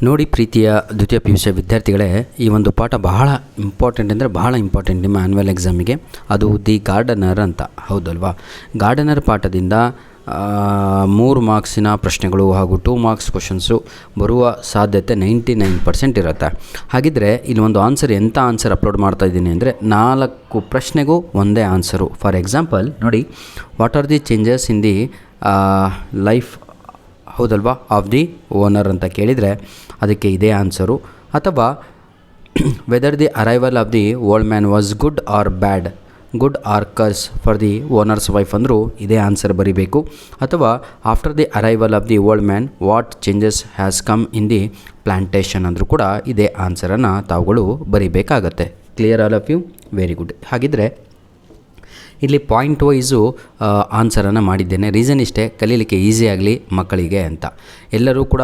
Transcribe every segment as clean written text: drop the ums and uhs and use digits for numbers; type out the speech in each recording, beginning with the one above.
ನೋಡಿ ಪ್ರೀತಿಯ ದ್ವಿತೀಯ ಪಿ ಯು ಸಿ ವಿದ್ಯಾರ್ಥಿಗಳೇ, ಈ ಒಂದು ಪಾಠ ಬಹಳ ಇಂಪಾರ್ಟೆಂಟ್ ಅಂದರೆ ಬಹಳ ಇಂಪಾರ್ಟೆಂಟ್ ನಿಮ್ಮ ಆ್ಯನ್ಯುವಲ್ ಎಕ್ಸಾಮಿಗೆ. ಅದು ದಿ ಗಾರ್ಡನರ್ ಅಂತ, ಹೌದಲ್ವಾ? ಗಾರ್ಡನರ್ ಪಾಠದಿಂದ 3 ಮಾರ್ಕ್ಸಿನ ಪ್ರಶ್ನೆಗಳು ಹಾಗೂ 2 ಮಾರ್ಕ್ಸ್ ಕ್ವಶನ್ಸು ಬರುವ ಸಾಧ್ಯತೆ 99% ಇರುತ್ತೆ. ಹಾಗಿದ್ದರೆ ಇಲ್ಲಿ ಒಂದು ಆನ್ಸರ್ ಎಂಥ ಆನ್ಸರ್ ಅಪ್ಲೋಡ್ ಮಾಡ್ತಾ ಇದ್ದೀನಿ ಅಂದರೆ 4 ಪ್ರಶ್ನೆಗೂ ಒಂದೇ ಆನ್ಸರು. ಫಾರ್ ಎಕ್ಸಾಂಪಲ್ ನೋಡಿ, what are the changes in the life, ಹೌದಲ್ವಾ, ಆಫ್ ದಿ ಓನರ್ ಅಂತ ಕೇಳಿದರೆ ಅದಕ್ಕೆ ಇದೇ ಆನ್ಸರು. ಅಥವಾ whether the arrival of the old man was good or bad, good or curse for the owner's wife ಅಂದರೂ ಇದೇ answer ಬರೀಬೇಕು. ಅಥವಾ after the arrival of the old man what changes has come in the plantation ಅಂದರೂ ಕೂಡ ಇದೇ ಆನ್ಸರನ್ನು ತಾವುಗಳು ಬರೀಬೇಕಾಗತ್ತೆ. Clear all of you? Very good. ಹಾಗಿದ್ದರೆ ಇಲ್ಲಿ ಪಾಯಿಂಟ್ ವೈಸು ಆನ್ಸರನ್ನು ಮಾಡಿದ್ದೇನೆ. ರೀಸನ್ ಇಷ್ಟೇ, ಕಲೀಲಿಕ್ಕೆ ಈಸಿ ಆಗಲಿ ಮಕ್ಕಳಿಗೆ ಅಂತ. ಎಲ್ಲರೂ ಕೂಡ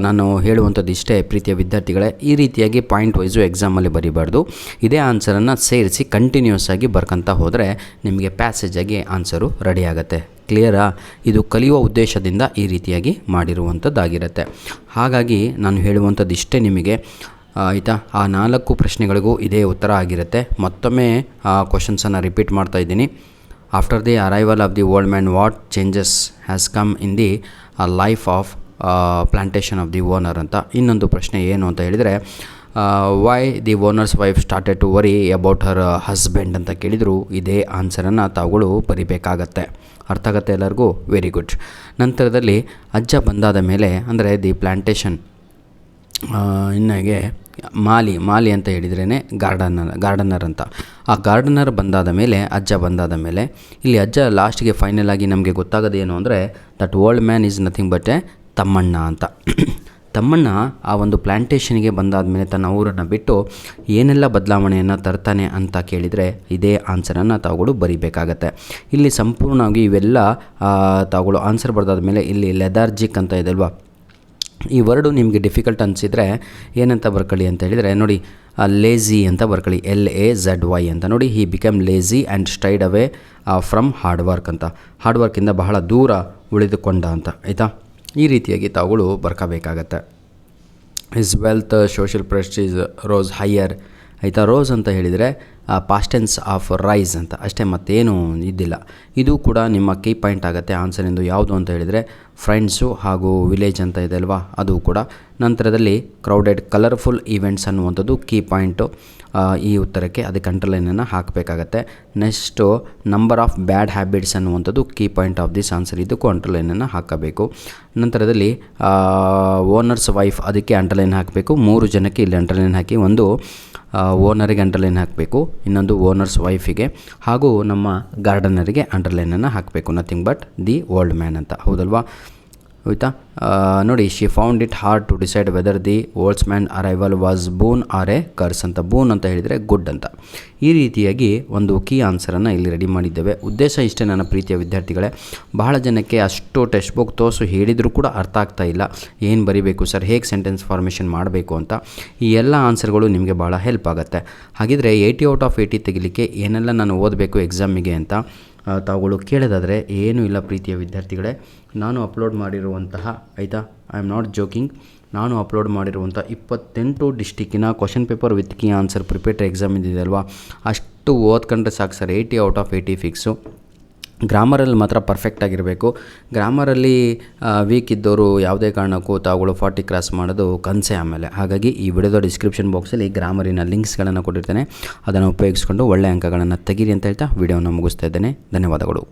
ನಾನು ಹೇಳುವಂಥದ್ದು ಇಷ್ಟೇ ಪ್ರೀತಿಯ ವಿದ್ಯಾರ್ಥಿಗಳೇ, ಈ ರೀತಿಯಾಗಿ ಪಾಯಿಂಟ್ ವೈಸು ಎಕ್ಸಾಮಲ್ಲಿ ಬರೀಬಾರ್ದು. ಇದೇ ಆನ್ಸರನ್ನು ಸೇರಿಸಿ ಕಂಟಿನ್ಯೂಸ್ ಆಗಿ ಬರ್ಕೊತ ಹೋದರೆ ನಿಮಗೆ ಪ್ಯಾಸೇಜಾಗಿ ಆನ್ಸರು ರೆಡಿ ಆಗುತ್ತೆ. ಕ್ಲಿಯರಾ? ಇದು ಕಲಿಯುವ ಉದ್ದೇಶದಿಂದ ಈ ರೀತಿಯಾಗಿ ಮಾಡಿರುವಂಥದ್ದಾಗಿರುತ್ತೆ. ಹಾಗಾಗಿ ನಾನು ಹೇಳುವಂಥದ್ದು ಇಷ್ಟೇ ನಿಮಗೆ, ಆಯಿತಾ? ಆ 4 ಪ್ರಶ್ನೆಗಳಿಗೂ ಇದೇ ಉತ್ತರ ಆಗಿರುತ್ತೆ. ಮತ್ತೊಮ್ಮೆ ಆ ಕ್ವಶನ್ಸನ್ನು ರಿಪೀಟ್ ಮಾಡ್ತಾ ಇದ್ದೀನಿ. After the arrival of the old man what changes has come in the life of plantation of the owner ಅಂತ. ಇನ್ನೊಂದು ಪ್ರಶ್ನೆ ಏನು ಅಂತ ಹೇಳಿದರೆ, why the owner's wife started to worry about her husband ಅಂತ ಕೇಳಿದರು. ಇದೇ ಆನ್ಸರನ್ನು ತಾವುಗಳು ಬರಿಬೇಕಾಗತ್ತೆ. ಅರ್ಥ ಆಗುತ್ತೆ ಎಲ್ಲರಿಗೂ? Very good. ನಂತರದಲ್ಲಿ ಅಜ್ಜ ಬಂದಾದ ಮೇಲೆ ಅಂದರೆ ದಿ ಪ್ಲಾಂಟೇಷನ್, ಇನ್ನಗೆ ಮಾಲಿ ಅಂತ ಹೇಳಿದ್ರೇ ಗಾರ್ಡನರ್ ಅಂತ. ಆ ಗಾರ್ಡನರ್ ಬಂದಾದ ಮೇಲೆ, ಅಜ್ಜ ಬಂದಾದ ಮೇಲೆ, ಇಲ್ಲಿ ಅಜ್ಜ ಲಾಸ್ಟಿಗೆ ಫೈನಲ್ ಆಗಿ ನಮಗೆ ಗೊತ್ತಾಗೋದು ಏನು ಅಂದರೆ that old man is nothing but a Thammanna ಅಂತ. ತಮ್ಮಣ್ಣ ಆ ಒಂದು ಪ್ಲ್ಯಾಂಟೇಷನ್ಗೆ ಬಂದಾದ ಮೇಲೆ ತನ್ನ ಊರನ್ನು ಬಿಟ್ಟು ಏನೆಲ್ಲ ಬದಲಾವಣೆಯನ್ನು ತರ್ತಾನೆ ಅಂತ ಕೇಳಿದರೆ ಇದೇ ಆನ್ಸರನ್ನು ತಾವುಗಳು ಬರೀಬೇಕಾಗತ್ತೆ. ಇಲ್ಲಿ ಸಂಪೂರ್ಣವಾಗಿ ಇವೆಲ್ಲ ತಾವುಗಳು ಆನ್ಸರ್ ಬರೆದಾದ ಮೇಲೆ ಇಲ್ಲಿ ಲೆದಾರ್ಜಿಕ್ ಅಂತ ಇದೆ ಅಲ್ವಾ, ಈ ವರ್ಡು ನಿಮಗೆ ಡಿಫಿಕಲ್ಟ್ ಅನಿಸಿದರೆ ಏನಂತ ಬರ್ಕೊಳ್ಳಿ ಅಂತ ಹೇಳಿದರೆ ನೋಡಿ, ಲೇಝಿ ಅಂತ ಬರ್ಕೊಳ್ಳಿ, LAZY ಅಂತ. ನೋಡಿ, he become lazy and stayed away from hard work ಅಂತ. ಹಾರ್ಡ್ ವರ್ಕಿಂದ ಬಹಳ ದೂರ ಉಳಿದುಕೊಂಡ ಅಂತ, ಆಯಿತಾ? ಈ ರೀತಿಯಾಗಿ ತಾವುಗಳು ಬರ್ಕೋಬೇಕಾಗತ್ತೆ. His wealth social prestige rose higher, ಆಯಿತಾ? ರೋಸ್ ಅಂತ ಹೇಳಿದರೆ ಪಾಸ್ಟೆನ್ಸ್ ಆಫ್ ರೈಸ್ ಅಂತ ಅಷ್ಟೇ, ಮತ್ತೇನು ಇದ್ದಿಲ್ಲ. ಇದು ಕೂಡ ನಿಮ್ಮ ಕೀ ಪಾಯಿಂಟ್ ಆಗುತ್ತೆ. ಆನ್ಸರ್ ಎಂದು ಯಾವುದು ಅಂತ ಹೇಳಿದರೆ ಫ್ರೆಂಡ್ಸು ಹಾಗೂ ವಿಲೇಜ್ ಅಂತ ಇದೆ ಅಲ್ವಾ, ಅದು ಕೂಡ. ನಂತರದಲ್ಲಿ ಕ್ರೌಡೆಡ್ ಕಲರ್ಫುಲ್ ಈವೆಂಟ್ಸ್ ಅನ್ನುವಂಥದ್ದು ಕೀ ಪಾಯಿಂಟು ಈ ಉತ್ತರಕ್ಕೆ, ಅದಕ್ಕೆ ಅಂಡರ್ಲೈನನ್ನು ಹಾಕಬೇಕಾಗತ್ತೆ. Next number of bad habits ಅನ್ನುವಂಥದ್ದು key point of this answer, ಇದಕ್ಕೂ ಅಂಡರ್ಲೈನನ್ನು ಹಾಕಬೇಕು. ನಂತರದಲ್ಲಿ ಓನರ್ಸ್ ವೈಫ್, ಅದಕ್ಕೆ ಅಂಡರ್ಲೈನ್ ಹಾಕಬೇಕು. 3 ಜನಕ್ಕೆ ಇಲ್ಲಿ ಅಂಡರ್ಲೈನ್ ಹಾಕಿ, ಒಂದು ಓನರಿಗೆ ಅಂಡರ್ಲೈನ್ ಹಾಕಬೇಕು, ಇನ್ನೊಂದು ಓನರ್ಸ್ ವೈಫಿಗೆ, ಹಾಗೂ ನಮ್ಮ ಗಾರ್ಡನರಿಗೆ ಅಂಡರ್ಲೈನನ್ನು ಹಾಕಬೇಕು. Nothing but the old man ಅಂತ, ಹೌದಲ್ವಾ? ಆಯಿತಾ? ನೋಡಿ, she found it hard to decide whether the old's man arrival was boon or a curse ಅಂತ. ಬೂನ್ ಅಂತ ಹೇಳಿದರೆ ಗುಡ್ ಅಂತ. ಈ ರೀತಿಯಾಗಿ ಒಂದು ಕೀ ಆನ್ಸರನ್ನು ಇಲ್ಲಿ ರೆಡಿ ಮಾಡಿದ್ದೇವೆ. ಉದ್ದೇಶ ಇಷ್ಟೇ ನನ್ನ ಪ್ರೀತಿಯ ವಿದ್ಯಾರ್ಥಿಗಳೇ, ಬಹಳ ಜನಕ್ಕೆ ಅಷ್ಟು ಟೆಕ್ಸ್ಟ್ ಬುಕ್ ತೋರಿಸು ಹೇಳಿದರೂ ಕೂಡ ಅರ್ಥ ಆಗ್ತಾ ಇಲ್ಲ, ಏನು ಬರೀಬೇಕು ಸರ್, ಹೇಗೆ ಸೆಂಟೆನ್ಸ್ ಫಾರ್ಮೇಷನ್ ಮಾಡಬೇಕು ಅಂತ. ಈ ಎಲ್ಲ ಆನ್ಸರ್ಗಳು ನಿಮಗೆ ಭಾಳ ಹೆಲ್ಪ್ ಆಗುತ್ತೆ. ಹಾಗಿದ್ರೆ 80 ಔಟ್ ಆಫ್ 80 ತೆಗಿಲಿಕ್ಕೆ ಏನೆಲ್ಲ ನಾನು ಓದಬೇಕು ಎಕ್ಸಾಮಿಗೆ ಅಂತ ತಾವುಗಳು ಕೇಳೋದಾದರೆ ಏನೂ ಇಲ್ಲ ಪ್ರೀತಿಯ ವಿದ್ಯಾರ್ಥಿಗಳೇ. ನಾನು ಅಪ್ಲೋಡ್ ಮಾಡಿರುವಂತಹ, ಆಯಿತಾ, ಐ ಆಮ್ ನಾಟ್ ಜೋಕಿಂಗ್, ನಾನು ಅಪ್ಲೋಡ್ ಮಾಡಿರುವಂಥ 28 ಡಿಸ್ಟಿಕ್ಕಿನ question paper with key answer preparatory exam ಇದ್ದಿದೆ ಅಲ್ವಾ, ಅಷ್ಟು ಓದ್ಕೊಂಡ್ರೆ ಸಾಕು ಸರ್. 80 out of 80 fix. ಗ್ರಾಮರಲ್ಲಿ ಮಾತ್ರ ಪರ್ಫೆಕ್ಟಾಗಿರಬೇಕು. ಗ್ರಾಮರಲ್ಲಿ ವೀಕ್ ಇದ್ದವರು ಯಾವುದೇ ಕಾರಣಕ್ಕೂ ತಾವುಗಳು 40 ಕ್ರಾಸ್ ಮಾಡೋದು ಕನಸೆ ಆಮೇಲೆ. ಹಾಗಾಗಿ ಈ ವಿಡಿಯೋದ ಡಿಸ್ಕ್ರಿಪ್ಷನ್ ಬಾಕ್ಸಲ್ಲಿ ಗ್ರಾಮರಿನ ಲಿಂಕ್ಸ್ಗಳನ್ನು ಕೊಟ್ಟಿರ್ತೇನೆ, ಅದನ್ನು ಉಪಯೋಗಿಸ್ಕೊಂಡು ಒಳ್ಳೆಯ ಅಂಕಗಳನ್ನು ತೆಗೀರಿ ಅಂತ ಹೇಳ್ತಾ ವಿಡಿಯೋನ ಮುಗಿಸ್ತಾ ಇದ್ದೇನೆ. ಧನ್ಯವಾದಗಳು.